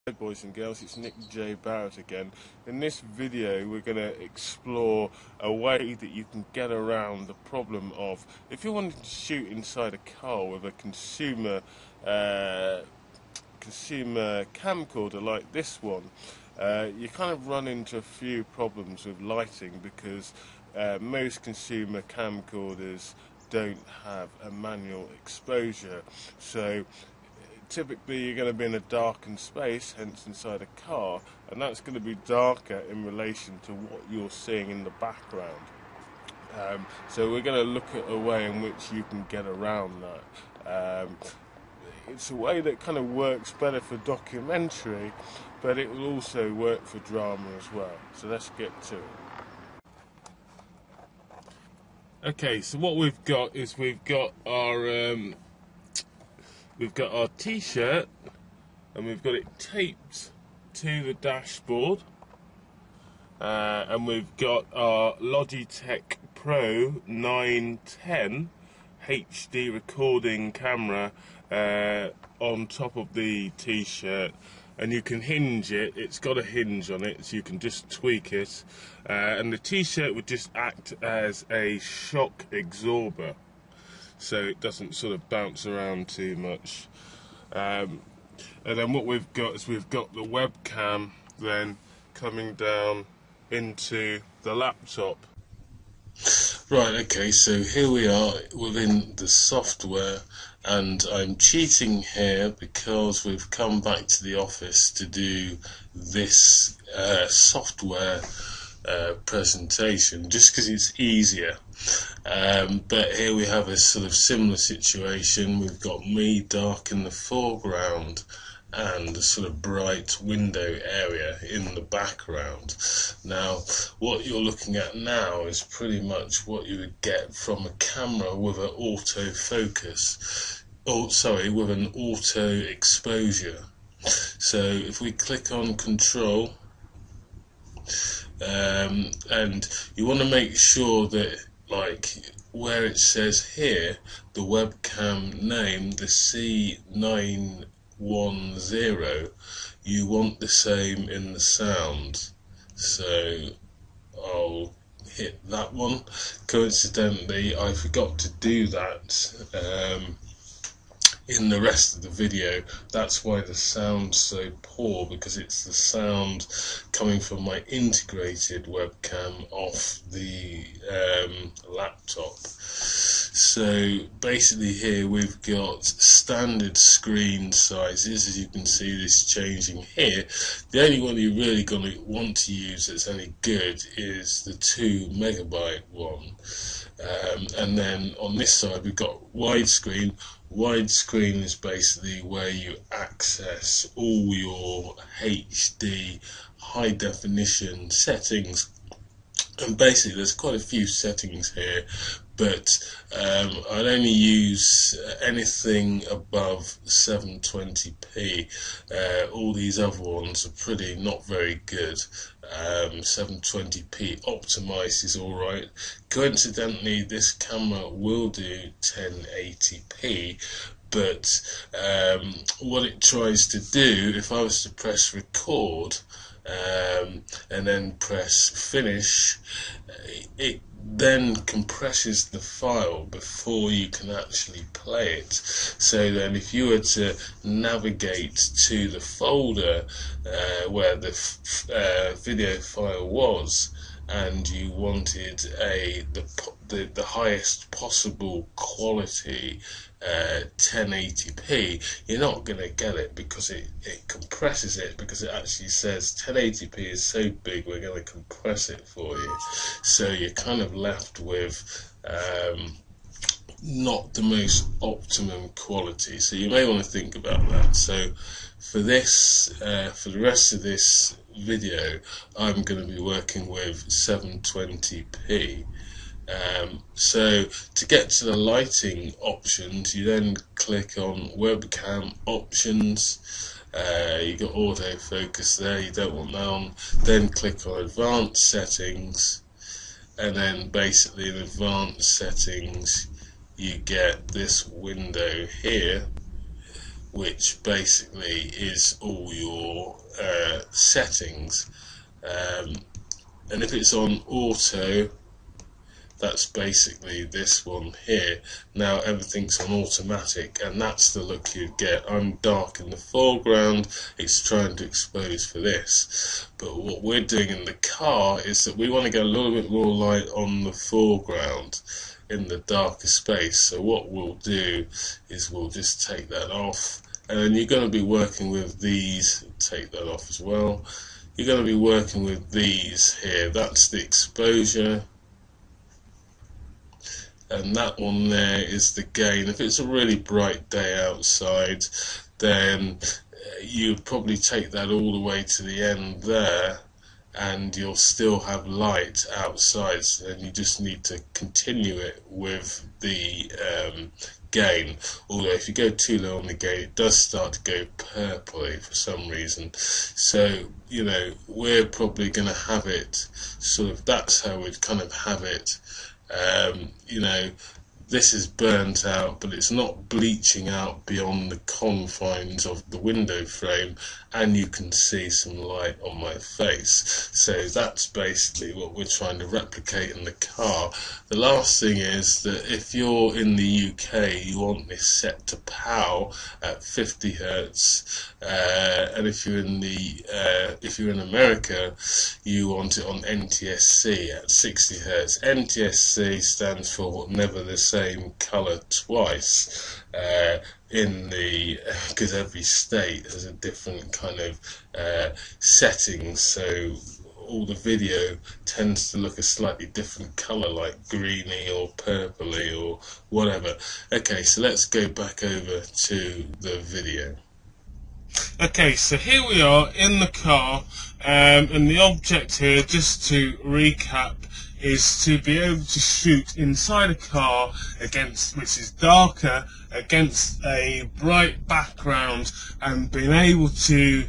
Hey boys and girls, it's Nick J. Barrett again. In this video we're going to explore a way that you can get around the problem of if you're wanting to shoot inside a car with a consumer camcorder like this one. You kind of run into a few problems with lighting because most consumer camcorders don't have a manual exposure, so typically you're going to be in a darkened space, hence inside a car, and that's going to be darker in relation to what you're seeing in the background. So we're going to look at a way in which you can get around that. It's a way that kind of works better for documentary, but it will also work for drama as well. So let's get to it. Okay, so what we've got is we've got our t-shirt, and we've got it taped to the dashboard, and we've got our Logitech Pro C910 HD recording camera on top of the t-shirt, and you can hinge it. It's got a hinge on it, so you can just tweak it, and the t-shirt would just act as a shock absorber, so it doesn't sort of bounce around too much. And then what we've got is we've got the webcam then coming down into the laptop. Right, okay, so here we are within the software, and I'm cheating here because we've come back to the office to do this software presentation just because it's easier. But here we have a sort of similar situation. We've got me dark in the foreground and a sort of bright window area in the background. Now what you're looking at now is pretty much what you would get from a camera with an autofocus, with an auto exposure. So if we click on control, and you want to make sure that, like where it says here, the webcam name, the C910, you want the same in the sound. So I'll hit that one. Coincidentally, I forgot to do that in the rest of the video. That's why the sound's so poor, because it's the sound coming from my integrated webcam off the laptop. So basically here we've got standard screen sizes, as you can see this changing here. The only one you're really going to want to use that's any good is the 2 megabyte one. And then on this side we've got widescreen. Widescreen is basically where you access all your HD high definition settings, and basically there's quite a few settings here, but I'd only use anything above 720p. All these other ones are pretty not very good. 720p optimized is alright. Coincidentally, this camera will do 1080p, but what it tries to do, if I was to press record and then press finish, it then compresses the file before you can actually play it. So then if you were to navigate to the folder where the video file was, and you wanted the highest possible quality 1080p, you're not going to get it, because it compresses it, because it actually says 1080p is so big we're going to compress it for you. So you're kind of left with not the most optimum quality. So you may want to think about that. So for this, for the rest of this video, I'm going to be working with 720p. So to get to the lighting options, you then click on webcam options. You got autofocus there, you don't want that on. Then click on advanced settings, and then basically in advanced settings you get this window here, which basically is all your settings, and if it's on auto, that's basically this one here. Now everything's on automatic, and that's the look you get. I'm dark in the foreground, it's trying to expose for this. But what we're doing in the car is that we want to get a little bit more light on the foreground in the darker space. So what we'll do is we'll just take that off, and then you're going to be working with these. Take that off as well. You're going to be working with these here. That's the exposure. And that one there is the gain. If it's a really bright day outside, then you'd probably take that all the way to the end there, and you'll still have light outside. So then you just need to continue it with the gain. Although if you go too low on the gain, it does start to go purpley for some reason. So, you know, we're probably going to have it sort of, that's how we'd kind of have it. You know, this is burnt out, but it's not bleaching out beyond the confines of the window frame, and you can see some light on my face. So that's basically what we're trying to replicate in the car. The last thing is that if you're in the UK, you want this set to PAL at 50 Hertz, and if you're in America, you want it on NTSC at 60 Hertz. NTSC stands for never the same color twice, in the because every state has a different kind of settings, so all the video tends to look a slightly different color, like greeny or purpley or whatever. Okay, so let's go back over to the video. Okay, so here we are in the car, and the object here, just to recap, is to be able to shoot inside a car against, which is darker, against a bright background, and being able to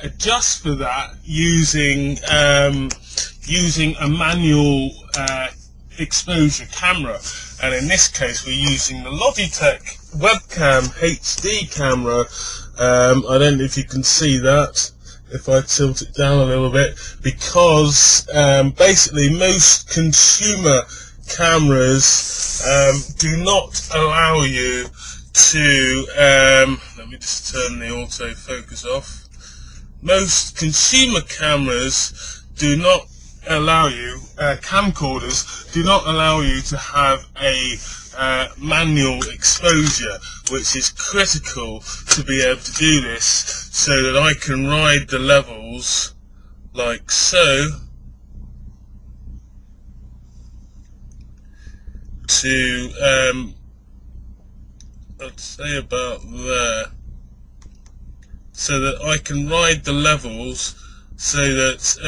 adjust for that using a manual exposure camera. And in this case we're using the Logitech Webcam HD camera. I don't know if you can see that if I tilt it down a little bit, because basically most consumer cameras do not allow you to let me just turn the autofocus off. Most consumer cameras do not allow you, camcorders do not allow you to have a manual exposure, which is critical to be able to do this, so that I can ride the levels like so to I'd say about there, so that I can ride the levels so that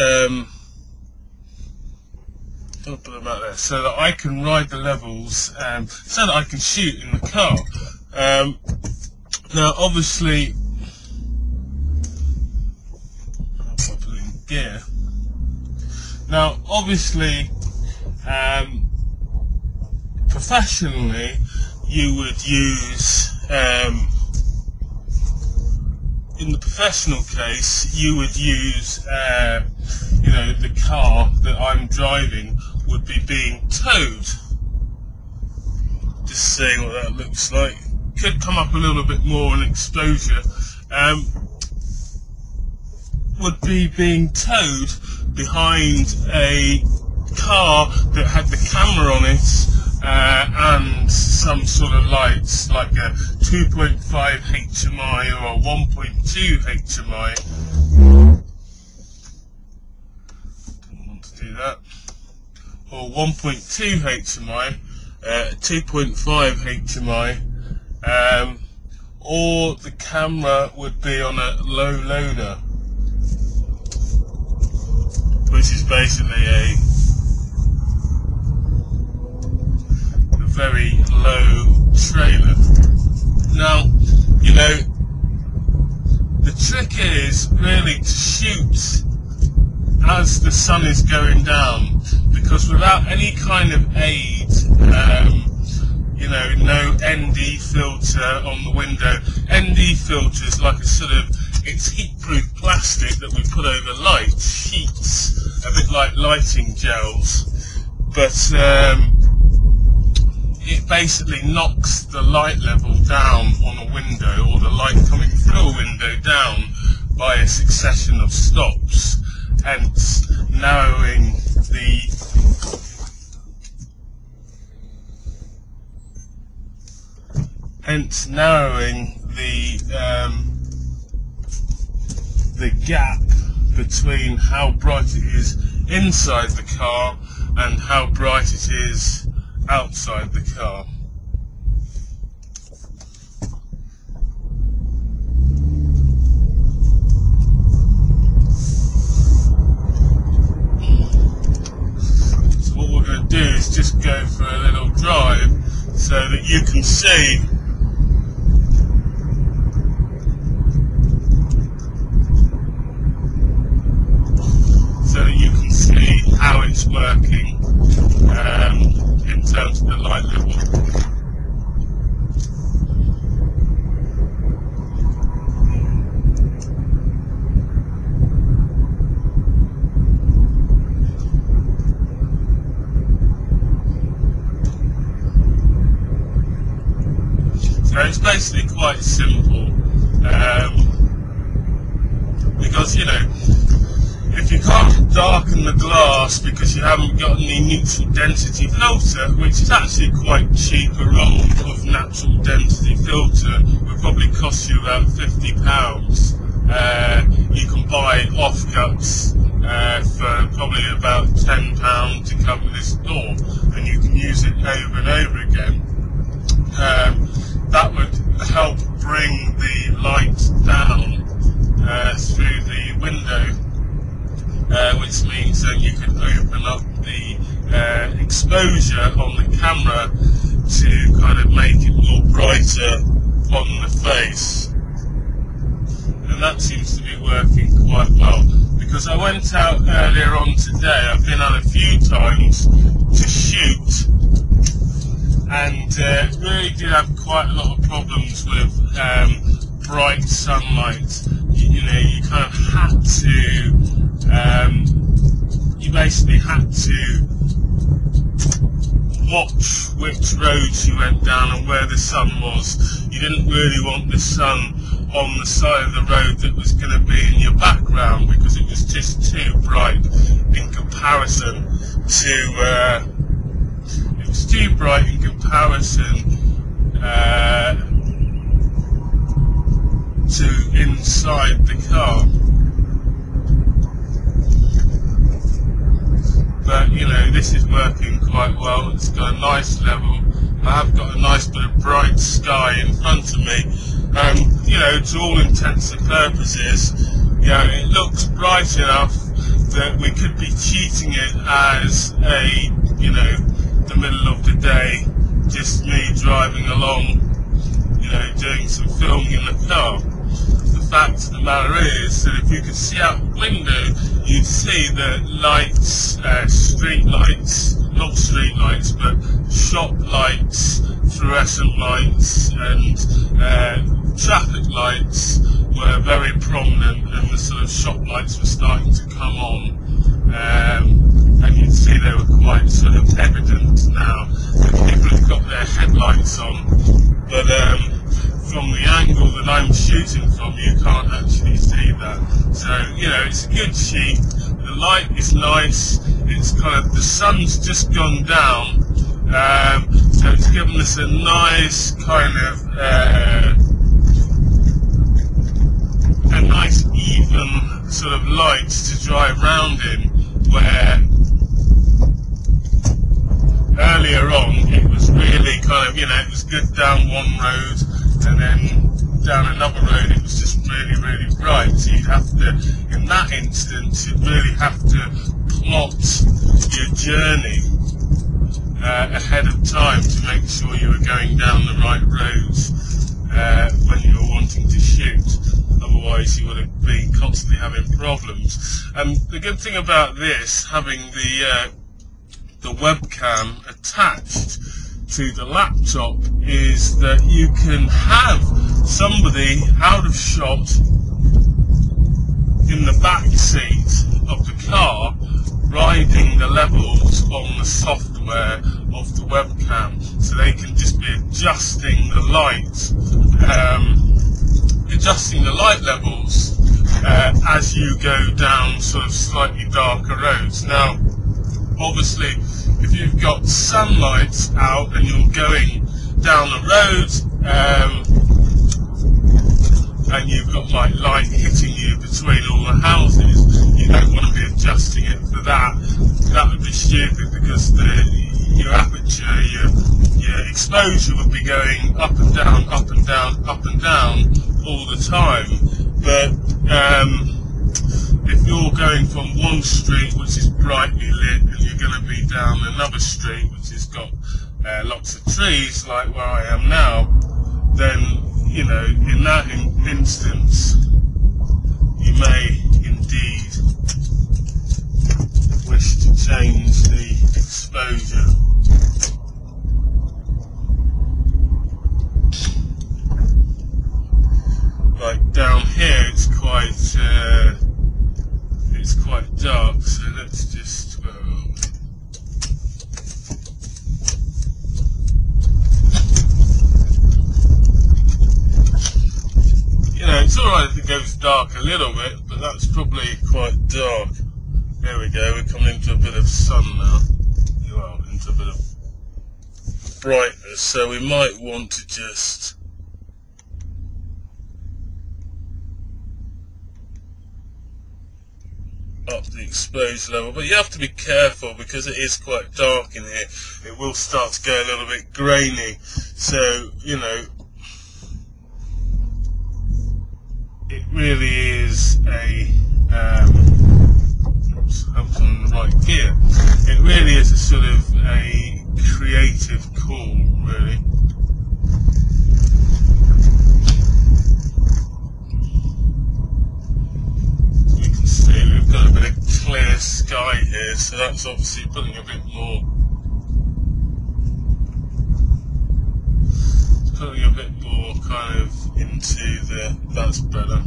I'll put them out there, so that I can ride the levels, so that I can shoot in the car. Now obviously, I'll put it in gear. Now obviously, professionally, you would use, in the professional case, you would use, you know, the car that I'm driving would be being towed. Just seeing what that looks like. Could come up a little bit more in exposure. Would be being towed behind a car that had the camera on it, and some sort of lights, like a 2.5 HMI or a 1.2 HMI. Don't want to do that. Or 1.2 HMI, 2.5 HMI, or the camera would be on a low loader, which is basically a very low trailer. Now, you know, the trick is really to shoot as the sun is going down, because without any kind of aid, you know, no ND filter on the window. ND filter is like a sort of it's heat-proof plastic that we put over light sheets, a bit like lighting gels, but it basically knocks the light level down on a window, or the light coming through a window down, by a succession of stops, hence narrowing the gap between how bright it is inside the car and how bright it is outside the car. So what we're going to do is just go for a little drive so that you can see how it's working in terms of the light level. So it's basically quite simple, because, you know, if you can't darken the glass because you haven't got any neutral density filter, which is actually quite cheap, a roll of natural density filter will probably cost you about £50. You can buy offcuts for probably about £10 to cover this door, and you can use it over and over again. That would help bring the light down through the window, which means that you can open up the exposure on the camera to kind of make it more brighter on the face. And that seems to be working quite well, because I went out earlier on today, I've been out a few times to shoot, and really did have quite a lot of problems with bright sunlight. You know, you kind of had to you basically had to watch which roads you went down and where the sun was. You didn't really want the sun on the side of the road that was going to be in your background, because it was just too bright in comparison to to inside the car. But, you know, this is working quite well. It's got a nice level. I have got a nice bit of bright sky in front of me. You know, to all intents and purposes, you know, it looks bright enough that we could be treating it as a, you know, the middle of the day, just me driving along, you know, doing some filming in the car. The fact of the matter is that if you could see out the window, you'd see that lights, street lights, not street lights, but shop lights, fluorescent lights, and traffic lights were very prominent, and the sort of shop lights were starting to come on, and you'd see they were quite sort of evident now that people have got their headlights on, but from the angle that I'm shooting from, you can't actually see that. So, you know, it's a good sheet. The light is nice. It's kind of, the sun's just gone down, so it's given us a nice kind of a nice even sort of light to drive round in, where earlier on it was really kind of, you know, it was good down one road, and then down another road it was just really, really bright. So you'd have to, in that instance, you'd really have to plot your journey ahead of time to make sure you were going down the right roads when you were wanting to shoot. Otherwise you would have been constantly having problems. The good thing about this, having the webcam attached to the laptop, is that you can have somebody out of shot in the back seat of the car, riding the levels on the software of the webcam, so they can just be adjusting the light levels as you go down sort of slightly darker roads. Now, obviously, if you've got sunlight out and you're going down the road, and you've got like light hitting you between all the houses, you don't want to be adjusting it for that. That would be stupid, because your aperture, your exposure would be going up and down, up and down, up and down all the time. But if you're going from one street which is brightly lit and you're going to be down another street which has got lots of trees, like where I am now, then, you know, in that instance, you may indeed wish to change the exposure. Like down here, it's quite dark, so let's just you know, it's alright if it goes dark a little bit, but that's probably quite dark. There we go, we're coming into a bit of sun now. Well, into a bit of brightness, so we might want to just up the exposure level, but you have to be careful because it is quite dark in here. It will start to go a little bit grainy, so, you know, it really is a helps on the right gear. It really is a sort of a creative call, really. You can see we've got a bit of clear sky here, so that's obviously putting a bit more. It's putting a bit more kind of into the. That's better.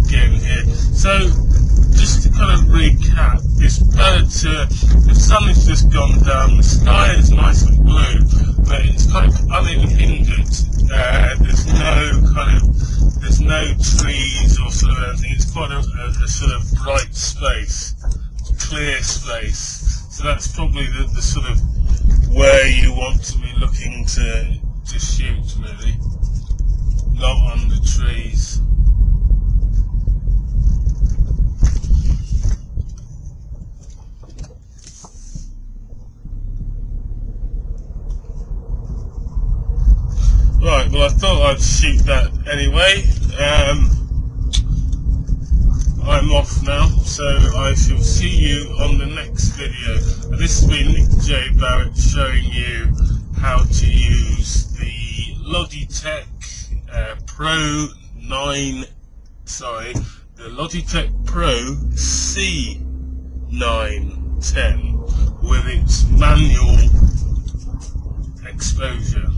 Again here. So, just to kind of recap, it's better to. The sun has just gone down. The sky is nice and blue, but it's kind of uninhibited. There's no trees or sort of anything. It's quite a sort of bright space, clear space. So that's probably the sort of where you want to be looking to shoot, really, not on the trees. Right, well, I thought I'd shoot that anyway. I'm off now, so I shall see you on the next video. This has been Nick J. Barrett showing you how to use the Logitech the Logitech Pro C910 with its manual exposure.